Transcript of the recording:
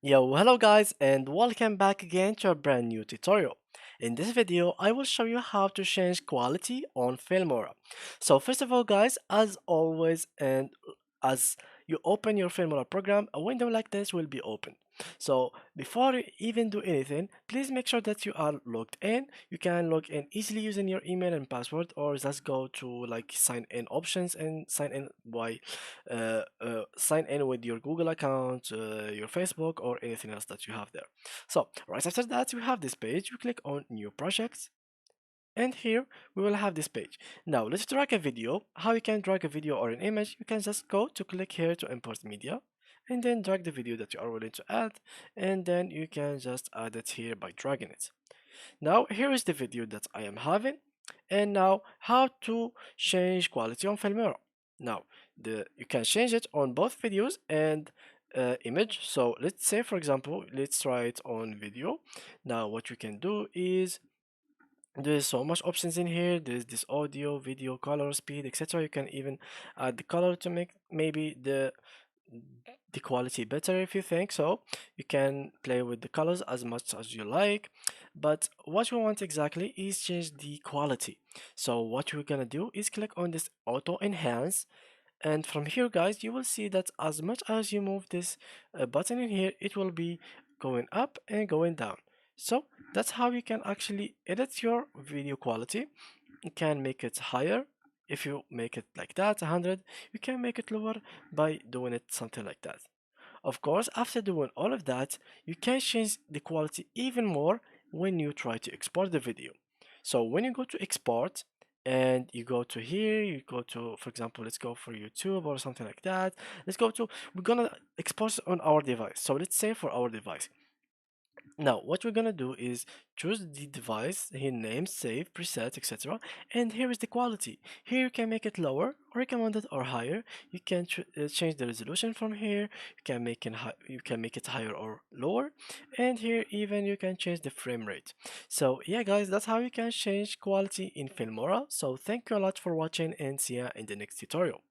Yo, hello guys, and welcome back again to a brand new tutorial. In this video, I will show you how to change quality on Filmora. So first of all guys, as always and as you open your Filmora program, a window like this will be open. So before you even do anything, please make sure that you are logged in. You can log in easily using your email and password, or just go to like sign in options and sign in with your Google account, your Facebook, or anything else that you have there. So right after that, we have this page. You click on new projects, and here we will have this page. Now let's drag a video. How you can drag a video or an image? You can just go to click here to import media, and then drag the video that you are willing to add, and then you can just add it here by dragging it. Now here is the video that I am having, and now how to change quality on Filmora. Now you can change it on both videos and image. So let's say for example, let's try it on video. Now what you can do is there's so much options in here. There's this audio, video, color, speed, etc. You can even add the color to make maybe the quality better if you think so. You can play with the colors as much as you like, but what we want exactly is change the quality. So what we're gonna do is click on this auto enhance, and from here guys you will see that as much as you move this button in here, it will be going up and going down. So that's how you can actually edit your video quality. You can make it higher if you make it like that 100. You can make it lower by doing it something like that. Of course, after doing all of that, you can change the quality even more when you try to export the video. So when you go to export and you go to here, you go to, for example, let's go for YouTube or something like that. We're gonna export it on our device. So let's say for our device. Now, what we're gonna do is choose the device, here name, save, preset, etc. And here is the quality. Here you can make it lower, recommended, or higher. You can change the resolution from here. You can make it higher or lower. And here even you can change the frame rate. So yeah, guys, that's how you can change quality in Filmora. So thank you a lot for watching, and see ya in the next tutorial.